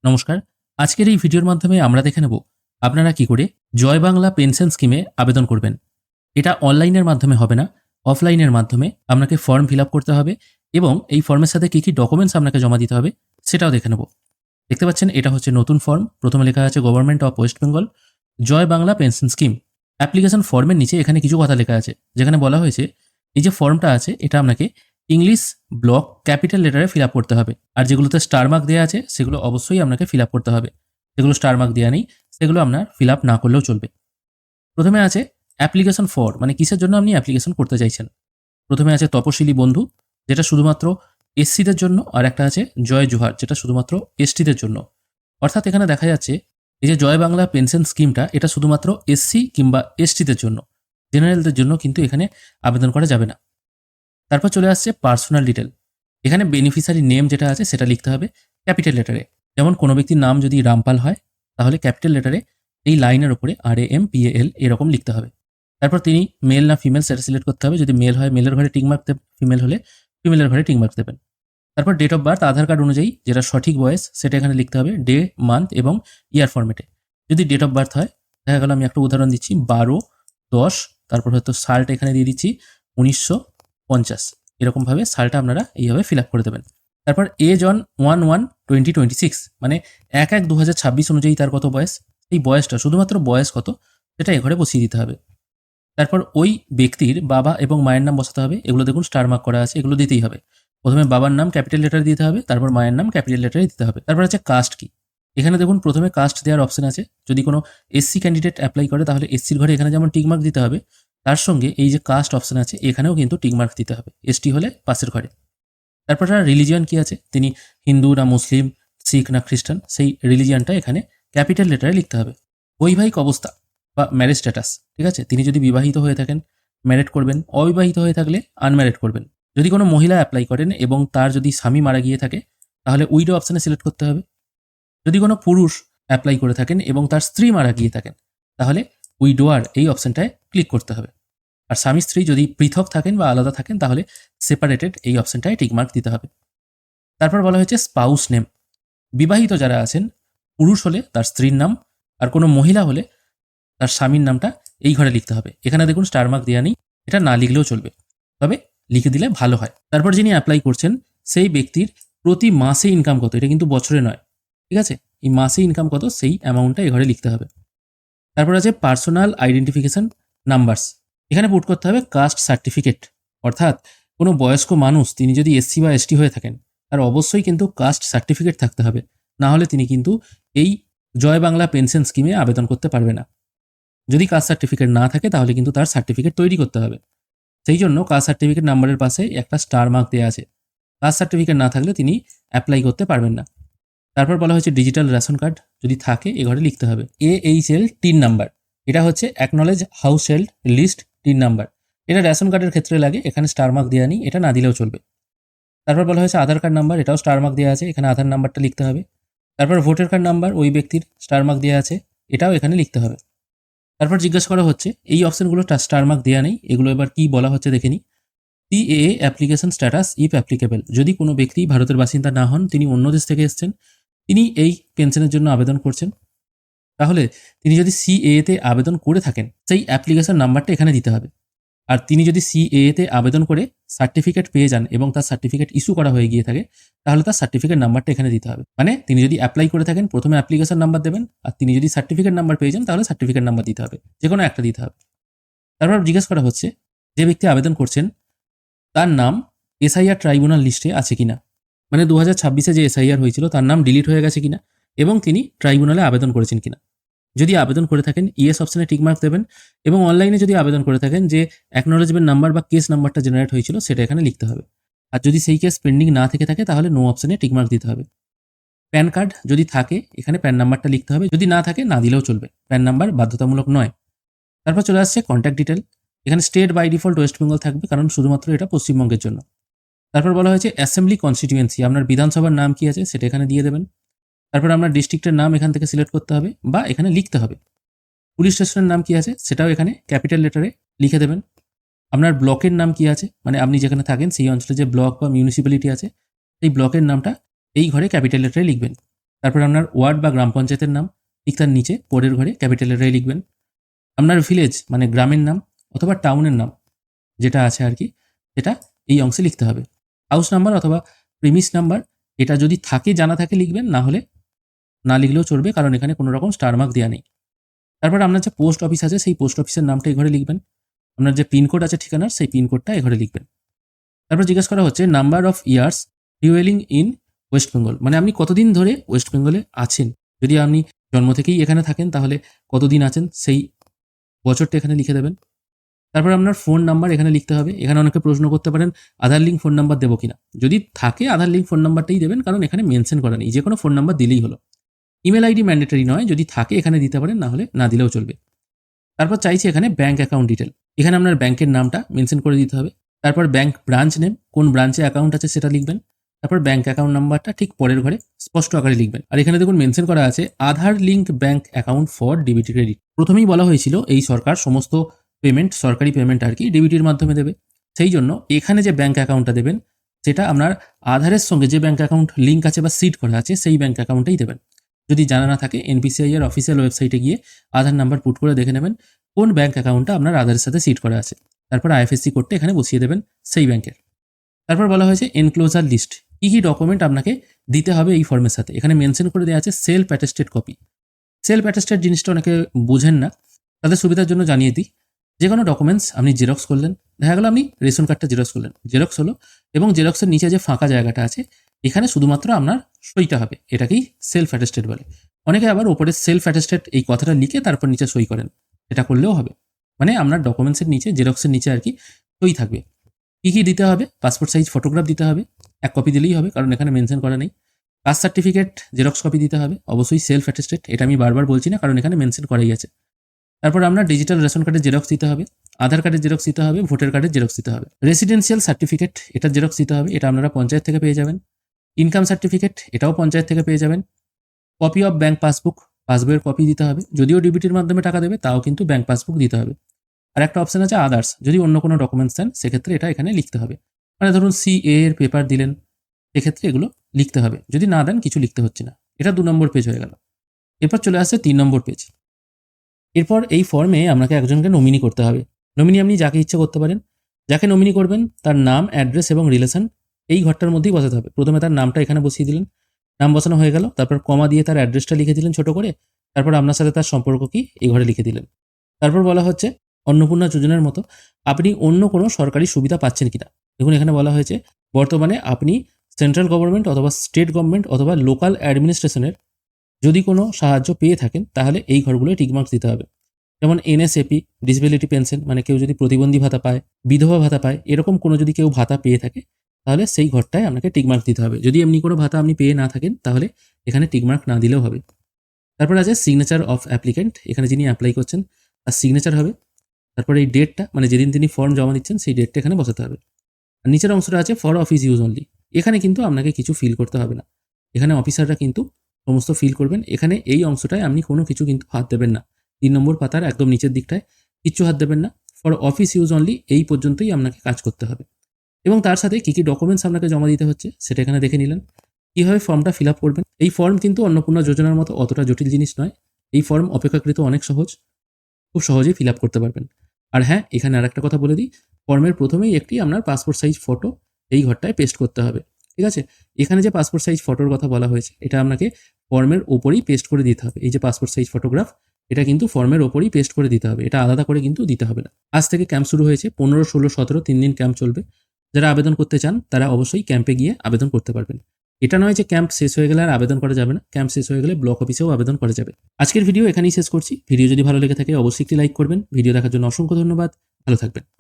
নমস্কার। আজকের এই ভিডিওর মাধ্যমে আমরা দেখে নেব আপনারা কি করে জয় বাংলা পেনশন স্কিমে আবেদন করবেন। এটা অনলাইনের মাধ্যমে হবে না, অফলাইনের মাধ্যমে আপনাকে ফর্ম ফিল আপ করতে হবে এবং এই ফর্মের সাথে কী কী ডকুমেন্টস আপনাকে জমা দিতে হবে সেটাও দেখে নেব। দেখতে পাচ্ছেন এটা হচ্ছে নতুন ফর্ম। প্রথমে লেখা আছে government of West Bengal Joy Bangla pension scheme. Application ফর্মের নিচে এখানে কিছু কথা লেখা আছে, যেখানে বলা হয়েছে এই যে ফর্মটা আছে এটা আপনাকে ইংলিশ ব্লক ক্যাপিটাল লেটারে ফিল আপ করতে হবে। আর যেগুলোতে স্টার মার্ক দেওয়া আছে সেগুলো অবশ্যই আপনাকে ফিল আপ করতে হবে। যেগুলো স্টার মার্ক দেওয়া নেই সেগুলো আপনার ফিল আপ না করলেও চলবে। প্রথমে আছে অ্যাপ্লিকেশন ফর, মানে কিসের জন্য আপনি অ্যাপ্লিকেশন করতে চাইছেন। প্রথমে আছে তপশিলি বন্ধু, যেটা শুধুমাত্র এসসিদের জন্য, আর একটা আছে জয় জোহার, যেটা শুধুমাত্র এসটিদের জন্য। অর্থাৎ এখানে দেখা যাচ্ছে এই যে জয় বাংলা পেনশন স্কিমটা এটা শুধুমাত্র এসসি কিংবা এসটিদের জন্য, জেনারেলদের জন্য কিন্তু এখানে আবেদন করা যাবে না। তারপর চলে আসছে পার্সোনাল ডিটেল। এখানে বেনিফিশিয়ারি নেম যেটা আছে সেটা লিখতে হবে ক্যাপিটাল লেটারে। যেমন কোনো ব্যক্তির নাম যদি রামপাল হয় তাহলে ক্যাপিটাল লেটারে এই লাইনের ওপরে RAMPAL এরকম লিখতে হবে। তারপর তিনি মেল না ফিমেল সেটা সিলেক্ট করতে হবে। যদি মেল হয় মেলের ঘরে টিকমার্ক দেবেন, ফিমেল হলে ফিমেলের ঘরে টিকমার্ক দেবেন। তারপর date of birth Aadhaar card অনুযায়ী যেটা সঠিক বয়স সেটা এখানে লিখতে হবে ডে, মান্থ এবং ইয়ার ফরম্যাটে। যদি ডেট অফ বার্থ হয়, দেখা গেল আমি একটা উদাহরণ দিচ্ছি 12/10, তারপর হয়তো সালটা এখানে দিয়ে দিচ্ছি 1950, এরকমভাবে সালটা আপনারা এইভাবে ফিল আপ করে দেবেন। তারপর এজ অন 1/1/2026, মানে 1/1/2026 অনুযায়ী তার কত বয়স, এই বয়সটা শুধুমাত্র বয়স কত সেটা এ ঘরে বসিয়ে দিতে হবে। তারপর ওই ব্যক্তির বাবা এবং মায়ের নাম বসাতে হবে। এগুলো দেখুন স্টার মার্ক করা আছে, এগুলো দিতেই হবে। প্রথমে বাবার নাম ক্যাপিটাল লেটারে দিতে হবে, তারপর মায়ের নাম ক্যাপিটাল লেটারে দিতে হবে। তারপর আছে কাস্ট কি। এখানে দেখুন প্রথমে কাস্ট দেওয়ার অপশন আছে। যদি কোনো এসসি ক্যান্ডিডেট অ্যাপ্লাই করে তাহলে এসসির ঘরে এখানে যেমন টিকমার্ক দিতে হবে, তার সঙ্গে এই যে কাস্ট অপশন আছে এখানেও কিন্তু টিকমার্ক দিতে হবে, এসটি হলে পাশের ঘরে। তারপর তার রিলিজিয়ন কি আছে, তিনি হিন্দু না মুসলিম, শিখ না খ্রিস্টান, সেই রিলিজিয়নটা এখানে ক্যাপিটাল লেটারে লিখতে হবে। বৈবাহিক অবস্থা বা ম্যারেজ স্ট্যাটাস, ঠিক আছে, তিনি যদি বিবাহিত হয়ে থাকেন ম্যারেড করবেন, অবিবাহিত হয়ে থাকলে আনম্যারেড করবেন। যদি কোনো মহিলা অ্যাপ্লাই করেন এবং তার যদি স্বামী মারা গিয়ে থাকে তাহলে উইডো অপশানে সিলেক্ট করতে হবে। যদি কোনো পুরুষ অ্যাপ্লাই করে থাকেন এবং তার স্ত্রী মারা গিয়ে থাকেন তাহলে উইডোয়ার এই অপশানটায় ক্লিক করতে হবে। আর স্বামী স্ত্রী যদি পৃথক থাকেন বা আলাদা থাকেন তাহলে সেপারেটেড এই অপশানটায় টিকমার্ক দিতে হবে। তারপর বলা হয়েছে স্পাউস নেম। বিবাহিত যারা আছেন, পুরুষ হলে তার স্ত্রীর নাম, আর কোনো মহিলা হলে তার স্বামীর নামটা এই ঘরে লিখতে হবে। এখানে দেখুন স্টার মার্ক দেওয়া নেই, এটা না লিখলেও চলবে, তবে লিখে দিলে ভালো হয়। তারপর যিনি অ্যাপ্লাই করছেন সেই ব্যক্তির প্রতি মাসে ইনকাম কত, এটা কিন্তু বছরে নয়, ঠিক আছে, এই মাসে ইনকাম কত সেই অ্যামাউন্টটা এই ঘরে লিখতে হবে। তারপর আছে পার্সোনাল আইডেন্টিফিকেশন নাম্বারস। এখানে পুট করতে হবে কাস্ট সার্টিফিকেট, অর্থাৎ কোনো বয়স্ক মানুষ তিনি যদি এসসি বা এসটি হয়ে থাকেন তার অবশ্যই কিন্তু কাস্ট সার্টিফিকেট থাকতে হবে, না হলে তিনি কিন্তু এই জয় বাংলা পেনশন স্কিমে আবেদন করতে পারবে না। যদি কাস্ট সার্টিফিকেট না থাকে তাহলে কিন্তু তার সার্টিফিকেট তৈরি করতে হবে। সেই জন্য কাস্ট সার্টিফিকেট নাম্বারের পাশে একটা স্টার মার্ক দেওয়া আছে। কাস্ট সার্টিফিকেট না থাকলে তিনি অ্যাপ্লাই করতে পারবেন না। তারপর বলা হয়েছে ডিজিটাল রেশন কার্ড যদি থাকে এ ঘরে লিখতে হবে AHL টিন নাম্বার। এটা হচ্ছে acknowledge household list TIN number. এটা রেশন কার্ডের ক্ষেত্রে লাগে, এখানে স্টার মার্ক দেওয়া নেই, এটা না দিলেও চলবে। তারপর বলা হয়েছে আধার কার্ড নাম্বার, এটাও স্টার মার্ক দেওয়া আছে, এখানে আধার নাম্বারটা লিখতে হবে। তারপর ভোটার কার্ড নাম্বার, ওই ব্যক্তির স্টার মার্ক দেওয়া আছে, এটাও এখানে লিখতে হবে। তারপর জিজ্ঞাসা করা হচ্ছে এই অপশনগুলো স্টার মার্ক দেওয়া নেই, এগুলো এবার কি বলা হচ্ছে দেখে নিই। CAA application status if applicable. যদি কোনো ব্যক্তি ভারতের বাসিন্দা না হন, তিনি অন্য দেশ থেকে এসেছেন, তিনি এই পেনশনের জন্য আবেদন করছেন, তাহলে তিনি যদি CAA-তে আবেদন করে থাকেন সেই অ্যাপ্লিকেশন নাম্বারটা এখানে দিতে হবে। আর তিনি যদি CAA-তে আবেদন করে সার্টিফিকেট পেয়ে যান এবং তার সার্টিফিকেট ইস্যু করা হয়ে গিয়ে থাকে তাহলে তার সার্টিফিকেট নাম্বারটা এখানে দিতে হবে। মানে তিনি যদি অ্যাপ্লাই করে থাকেন প্রথমে অ্যাপ্লিকেশন নাম্বার দেবেন, আর তিনি যদি সার্টিফিকেট নাম্বার পেয়ে যান তাহলে সার্টিফিকেট নাম্বার দিতে হবে, যে কোনো একটা দিতে হবে। তারপর জিজ্ঞেস করা হচ্ছে যে ব্যক্তি আবেদন করছেন তার নাম SIR ট্রাইব্যুনাল লিস্টে আছে কিনা, মানে 2026-এ যে SIR হয়েছিল তার নাম ডিলিট হয়ে গেছে কিনা এবং তিনি ট্রাইব্যুনালে আবেদন করেছেন কিনা। যদি আবেদন করে থাকেন ইয়েস অপশানে টিকমার্ক দেবেন, এবং অনলাইনে যদি আবেদন করে থাকেন যে অ্যাকনোলেজমেন্ট নাম্বার বা কেস নাম্বারটা জেনারেট হয়েছিল সেটা এখানে লিখতে হবে। আর যদি সেই কেস পেন্ডিং না থেকে থাকে তাহলে নো অপশানে টিকমার্ক দিতে হবে। প্যান কার্ড যদি থাকে এখানে প্যান নাম্বারটা লিখতে হবে, যদি না থাকে না দিলেও চলবে, প্যান নাম্বার বাধ্যতামূলক নয়। তারপর চলে আসছে কন্ট্যাক্ট ডিটেল। এখানে state by default West Bengal থাকবে, কারণ শুধুমাত্র এটা পশ্চিমবঙ্গের জন্য। তারপর বলা হয়েছে অ্যাসেম্বলি কনস্টিটিউয়েন্সি, আপনার বিধানসভার নাম কি আছে সেটা এখানে দিয়ে দেবেন। তারপর আপনার ডিস্ট্রিক্টের নাম এখান থেকে সিলেক্ট করতে হবে বা এখানে লিখতে হবে। পুলিশ স্টেশনের নাম কি আছে সেটাও এখানে ক্যাপিটাল লেটারে লিখে দেবেন। আপনার ব্লকের নাম কি আছে, মানে আপনি যেখানে থাকেন সেই অঞ্চলে যে ব্লক বা মিউনিসিপ্যালিটি আছে সেই ব্লকের নামটা এই ঘরে ক্যাপিটাল লেটারে লিখবেন। তারপর আপনার ওয়ার্ড বা গ্রাম পঞ্চায়েতের নাম, ঠিক তার নিচে পরের ঘরে ক্যাপিটাল লেটারে লিখবেন। আপনার ভিলেজ মানে গ্রামের নাম অথবা টাউনের নাম যেটা আছে আর কি, সেটা এই অংশে লিখতে হবে। হাউস নাম্বার অথবা প্রিমিস নাম্বার এটা যদি থাকে, জানা থাকে লিখবেন, না হলে না লিখলেও চলবে, কারণ এখানে কোনো রকম স্টার মার্ক দেওয়া নেই। তারপর আপনার যে পোস্ট অফিস আছে সেই পোস্ট অফিসের নামটা এই ঘরে লিখবেন। আপনার যে পিনকোড আছে ঠিকানার, সেই পিনকোডটা এই ঘরে লিখবেন। তারপর জিজ্ঞেস করা হচ্ছে number of years dwelling in West Bengal, মানে আপনি কতদিন ধরে ওয়েস্ট বেঙ্গলে আছেন। যদি আপনি জন্ম থেকেই এখানে থাকেন তাহলে কতদিন আছেন সেই বছরটা এখানে লিখে দেবেন। তারপর আপনার ফোন নাম্বার এখানে লিখতে হবে। এখানে অনেকে প্রশ্ন করতে পারেন আধার লিঙ্ক ফোন নাম্বার দেবো কিনা। যদি থাকে আধার লিঙ্ক ফোন নাম্বারটাই দেবেন, কারণ এখানে মেনশন করা নেই, যে কোনো ফোন নাম্বার দিলেই হলো। ইমেল আইডি ম্যান্ডেটরি নয়, যদি থাকে এখানে দিতে পারেন, না হলে না দিলেও চলবে। তারপর চাইছি এখানে ব্যাঙ্ক অ্যাকাউন্ট ডিটেল, এখানে আপনার ব্যাংকের নামটা মেনশন করে দিতে হবে। তারপর ব্যাংক ব্রাঞ্চ নেম, কোন ব্রাঞ্চে অ্যাকাউন্ট আছে সেটা লিখবেন। তারপর ব্যাংক অ্যাকাউন্ট নাম্বারটা ঠিক পরের ঘরে স্পষ্ট আকারে লিখবেন। আর এখানে দেখুন মেনশন করা আছে Aadhaar link bank account for DBT credit. প্রথমেই বলা হয়েছিল এই সরকার সমস্ত পেমেন্ট, সরকারি পেমেন্ট আর কি, ডিবিটির মাধ্যমে দেবে। সেই জন্য এখানে যে ব্যাংক অ্যাকাউন্টটা দেবেন সেটা আপনার আধারের সঙ্গে যে ব্যাংক অ্যাকাউন্ট লিঙ্ক আছে বা সিট করা আছে সেই ব্যাংক অ্যাকাউন্টেই দেবেন। যদি জানা না থাকে এনপিসিআই এর অফিসিয়াল ওয়েবসাইটে গিয়ে আধার নাম্বার পুট করে দেখে নেবেন কোন ব্যাংক অ্যাকাউন্টটা আপনার আধারের সাথে সিট করা আছে। তারপর আইএফএসসি কোডটা এখানে বসিয়ে দেবেন সেই ব্যাংকের। তারপর বলা হয়েছে এনক্লোজার লিস্ট, কী কী ডকুমেন্ট আপনাকে দিতে হবে এই ফর্মের সাথে। এখানে মেনশন করে দেওয়া আছে self attested copy. Self attested জিনিসটা অনেকে বুঝেন না, তাদের সুবিধার জন্য জানিয়ে দিই। যে কোনো ডকুমেন্টস আপনি জেরক্স করলেন, দেখা গেলো আপনি রেশন কার্ডটা জেরক্স করলেন, জেরক্স হলো, এবং জেরক্সের নিচে যে ফাঁকা জায়গাটা আছে এখানে শুধুমাত্র আপনার সইটা হবে, এটাকেই সেলফ অ্যাটেস্টেড বলে। অনেকে আবার ওপরে সেলফ অ্যাটেস্টেড এই কথাটা লিখে তারপর নিচে সই করেন, এটা করলেও হবে। মানে আপনার ডকুমেন্টসের নিচে, জেরক্সের নিচে আর কি সই থাকবে। কী কী দিতে হবে, পাসপোর্ট সাইজ ফটোগ্রাফ দিতে হবে, এক কপি দিলেই হবে, কারণ এখানে মেনশন করা নেই। কাস্ট সার্টিফিকেট জেরক্স কপি দিতে হবে, অবশ্যই সেলফ অ্যাটেস্টেড, এটা আমি বারবার বলছি না কারণ এখানে মেনশন করাই আছে। তারপর আপনার ডিজিটাল রেশন কার্ডের জেরক্স দিতে হবে, আধার কার্ডের জেরক্স দিতে হবে, ভোটার কার্ডের জেরক্স দিতে হবে। রেসিডেন্সিয়াল সার্টিফিকেট এটার জেরক্স দিতে হবে, এটা আপনারা পঞ্চায়েত থেকে পেয়ে যাবেন। ইনকাম সার্টিফিকেট এটাও পঞ্চায়েত থেকে পেয়ে যাবেন। কপি অফ ব্যাংক পাসবুক, পাসবইয়ের কপি দিতে হবে, যদিও ডিবিটির মাধ্যমে টাকা দেবে তাও কিন্তু ব্যাংক পাসবুক দিতে হবে। আর একটা অপশন আছে আদার্স, যদি অন্য কোনো ডকুমেন্টস দেন সেক্ষেত্রে এটা এখানে লিখতে হবে। মানে ধরুন সিএ এর পেপার দিলেন, সেক্ষেত্রে এগুলো লিখতে হবে, যদি না দেন কিছু লিখতে হচ্ছে না। এটা 2 নম্বর পেজ হয়ে গেল। এরপর চলে আসছে 3 নম্বর পেজ। এরপর এই ফর্মে আপনাকে একজনকে নমিনি করতে হবে। নমিনি আপনি যাকে ইচ্ছে করতে পারেন। যাকে নমিনি করবেন তার নাম, অ্যাড্রেস এবং রিলেশন এই ঘরটার মধ্যেই বসাতে হবে। প্রথমে তার নামটা এখানে বসিয়ে দিলেন, নাম বসানো হয়ে গেল, তারপর কমা দিয়ে তার অ্যাড্রেসটা লিখে দিলেন ছোট করে, তারপর আপনার সাথে তার সম্পর্ক কি এই ঘরে লিখে দিলেন। তারপর বলা হচ্ছে অন্নপূর্ণা যোজনার মতো আপনি অন্য কোনো সরকারি সুবিধা পাচ্ছেন কিনা। দেখুন এখানে বলা হয়েছে বর্তমানে আপনি সেন্ট্রাল গভর্নমেন্ট অথবা স্টেট গভর্নমেন্ট অথবা লোকাল অ্যাডমিনিস্ট্রেশনের যদি কোনো সাহায্য পেয়ে থাকেন তাহলে এই ঘরগুলোয় টিকমার্কস দিতে হবে। যেমন এনএসএপি, ডিসেবিলিটি পেনশন, মানে কেউ যদি প্রতিবন্ধী ভাতা পায়, বিধবা ভাতা পায়, এরকম কোনো যদি কেউ ভাতা পেয়ে থাকে তাহলে সেই ঘরটায় আপনাকে টিকমার্ক দিতে হবে। যদি এমনি কোনো ভাতা আপনি পেয়ে না থাকেন তাহলে এখানে টিকমার্ক না দিলেও হবে। তারপর আছে সিগনেচার অফ অ্যাপ্লিকেন্ট, এখানে যিনি অ্যাপ্লাই করছেন তার সিগনেচার হবে। তারপর এই ডেটটা, মানে যেদিন তিনি ফর্ম জমা দিচ্ছেন সেই ডেটটা এখানে বসাতে হবে। আর নিচের অংশটা আছে ফর অফিস ইউজ অনলি, এখানে কিন্তু আপনাকে কিছু ফিল করতে হবে না, এখানে অফিসাররা কিন্তু সমস্ত ফিল করবেন। এখানে এই অংশটায় আপনি কোনো কিছু কিন্তু হাত দেবেন না। 3 নম্বর পাতার একদম নিচের দিকটায় কিচ্ছু হাত দেবেন না, ফর অফিস ইউজ অনলি এই পর্যন্তই আপনাকে কাজ করতে হবে। এবং তার সাথে কী কী ডকুমেন্টস আপনাকে জমা দিতে হচ্ছে সেটা এখানে দেখে নিলেন। কীভাবে ফর্মটা ফিল আপ করবেন, এই ফর্ম কিন্তু অন্নপূর্ণা যোজনার মতো অতটা জটিল জিনিস নয়। এই ফর্ম অপেক্ষাকৃত অনেক সহজ, খুব সহজেই ফিল আপ করতে পারবেন। আর হ্যাঁ, এখানে আরেকটা কথা বলে দিই, ফর্মের প্রথমেই একটি আপনার পাসপোর্ট সাইজ ফটো এই ঘরটায় পেস্ট করতে হবে, ঠিক আছে। এখানে যে পাসপোর্ট সাইজ ফটোর কথা বলা হয়েছে এটা আপনাকে ফর্মের ওপরেই পেস্ট করে দিতে হবে। এই যে পাসপোর্ট সাইজ ফটোগ্রাফ, এটা কিন্তু ফর্মের ওপরেই পেস্ট করে দিতে হবে, এটা আলাদা করে কিন্তু দিতে হবে না। আজ থেকে ক্যাম্প শুরু হয়েছে, 15, 16, 17 3 দিন ক্যাম্প চলবে। যারা আবেদন করতে চান তারা অবশ্যই ক্যাম্পে গিয়ে আবেদন করতে পারবেন। এটা নয় যে ক্যাম্প শেষ হয়ে গেলে আর আবেদন করা যাবে না, ক্যাম্প শেষ হয়ে গেলে ব্লক অফিসেও আবেদন করা যাবে। আজকের ভিডিও এখানেই শেষ করছি। ভিডিও যদি ভালো লেগে থাকে অবশ্যই একটি লাইক করবেন। ভিডিও দেখার জন্য অসংখ্য ধন্যবাদ, ভালো থাকবেন।